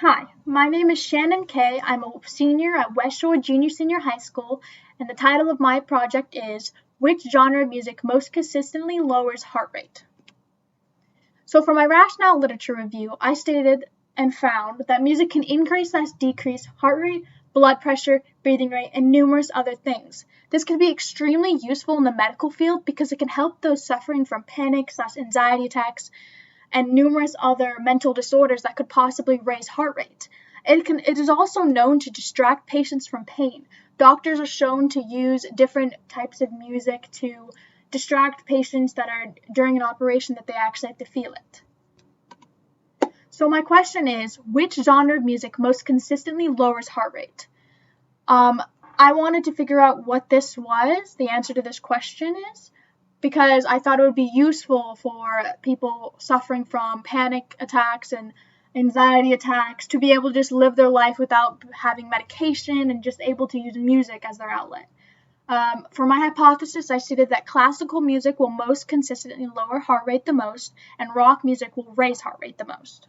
Hi, my name is Shannon Kay. I'm a senior at West Shore Junior Senior High School, and the title of my project is Which Genre of Music Most Consistently Lowers Heart Rate? So for my rationale literature review, I stated and found that music can increase/decrease heart rate, blood pressure, breathing rate, and numerous other things. This can be extremely useful in the medical field because it can help those suffering from panic/anxiety attacks and numerous other mental disorders that could possibly raise heart rate. It is also known to distract patients from pain. Doctors are shown to use different types of music to distract patients that are during an operation that they actually have to feel it. So my question is, which genre of music most consistently lowers heart rate? I wanted to figure out what this was, the answer to this question is, because I thought it would be useful for people suffering from panic attacks and anxiety attacks to be able to just live their life without having medication and just able to use music as their outlet. For my hypothesis, I stated that classical music will most consistently lower heart rate the most, and rock music will raise heart rate the most.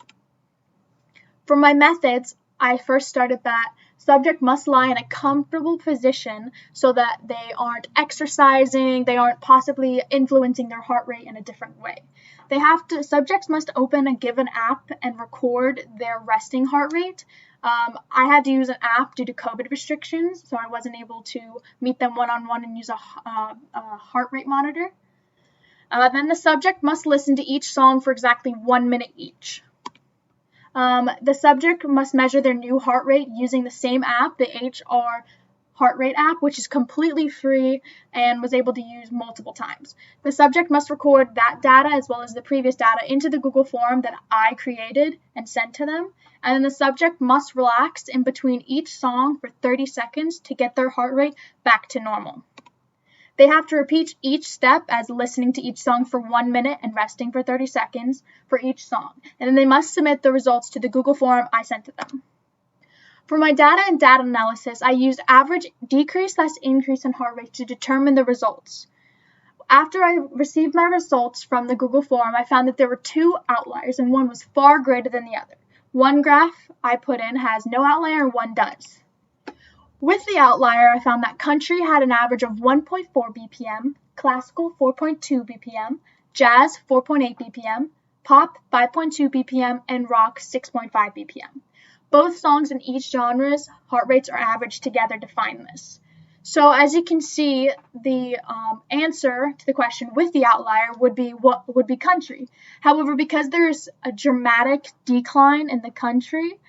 For my methods, I first started that subject must lie in a comfortable position so that they aren't exercising, they aren't possibly influencing their heart rate in a different way. Subjects must open a given app and record their resting heart rate. I had to use an app due to COVID restrictions, so I wasn't able to meet them one-on-one and use a heart rate monitor. Then the subject must listen to each song for exactly 1 minute each. The subject must measure their new heart rate using the same app, the HR heart rate app, which is completely free and was able to use multiple times. The subject must record that data as well as the previous data into the Google form that I created and sent to them. And then the subject must relax in between each song for 30 seconds to get their heart rate back to normal. They have to repeat each step as listening to each song for 1 minute and resting for 30 seconds for each song. And then they must submit the results to the Google form I sent to them. For my data and data analysis, I used average decrease/increase in heart rate to determine the results. After I received my results from the Google form, I found that there were two outliers and one was far greater than the other. One graph I put in has no outlier and one does. With the outlier, I found that country had an average of 1.4 BPM, classical 4.2 BPM, jazz 4.8 BPM, pop 5.2 BPM, and rock 6.5 BPM. Both songs in each genre's heart rates are averaged together to find this. So as you can see, the answer to the question with the outlier would be country. However, because there's a dramatic decline in the country,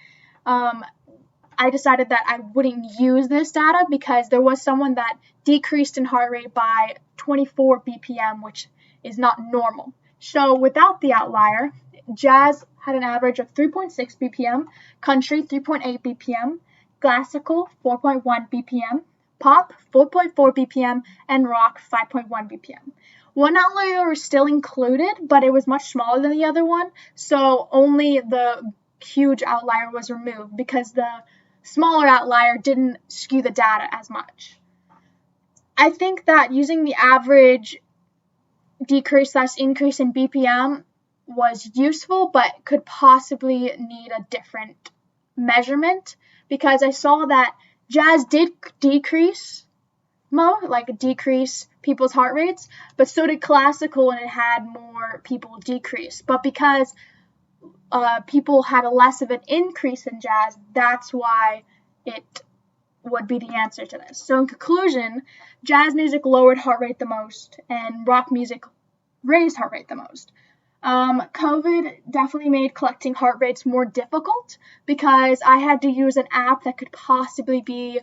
I decided that I wouldn't use this data because there was someone that decreased in heart rate by 24 BPM, which is not normal. So without the outlier, jazz had an average of 3.6 BPM, country 3.8 BPM, classical 4.1 BPM, pop 4.4 BPM, and rock 5.1 BPM. One outlier was still included, but it was much smaller than the other one, so only the huge outlier was removed because the smaller outlier didn't skew the data as much. I think that using the average decrease/increase in BPM was useful, but could possibly need a different measurement because I saw that jazz did decrease people's heart rates, but so did classical and it had more people decrease. But because people had a less of an increase in jazz, that's why it would be the answer to this. So in conclusion, jazz music lowered heart rate the most and rock music raised heart rate the most. COVID definitely made collecting heart rates more difficult because I had to use an app that could possibly be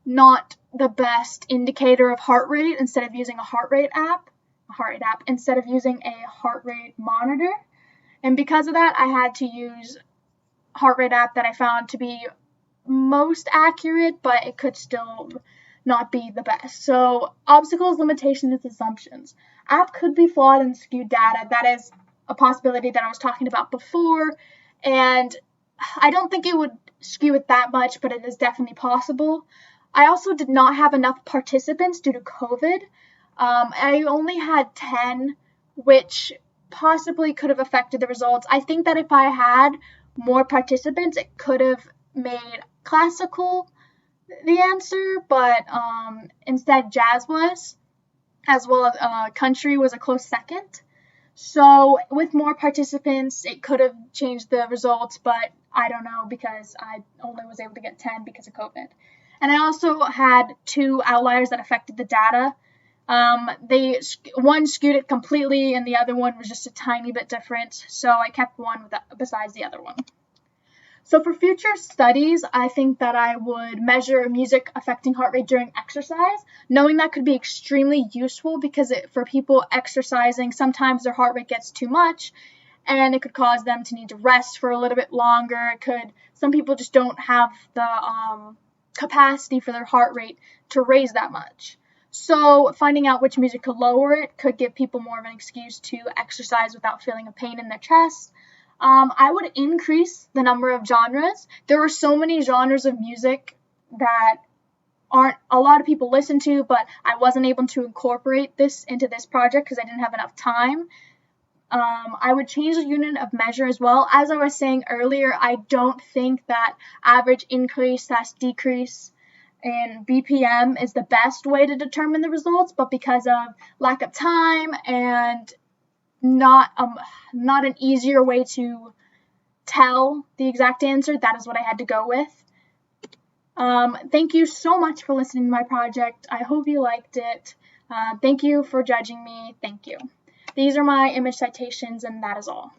not the best indicator of heart rate instead of using a heart rate app instead of using a heart rate monitor. And because of that, I had to use heart rate app that I found to be most accurate, but it could still not be the best. So obstacles, limitations, assumptions. App could be flawed and skewed data. That is a possibility that I was talking about before. And I don't think it would skew it that much, but it is definitely possible. I also did not have enough participants due to COVID. I only had 10, which possibly could have affected the results. I think that if I had more participants, it could have made classical the answer, but instead jazz was, as well as country was a close second. So with more participants, it could have changed the results, but I don't know because I only was able to get 10 because of COVID. And I also had 2 outliers that affected the data. One skewed it completely, and the other one was just a tiny bit different. So I kept one besides the other one. So for future studies, I think that I would measure music affecting heart rate during exercise, knowing that could be extremely useful because for people exercising, sometimes their heart rate gets too much and it could cause them to need to rest for a little bit longer. Some people just don't have the capacity for their heart rate to raise that much. So finding out which music could lower it could give people more of an excuse to exercise without feeling a pain in their chest. I would increase the number of genres. There are so many genres of music that aren't a lot of people listen to, but I wasn't able to incorporate this into this project because I didn't have enough time. I would change the unit of measure as well. As I was saying earlier, I don't think that average increase/decrease in BPM is the best way to determine the results, but because of lack of time and not an easier way to tell the exact answer, that is what I had to go with. Thank you so much for listening to my project. I hope you liked it. Thank you for judging me. Thank you. These are my image citations, and that is all.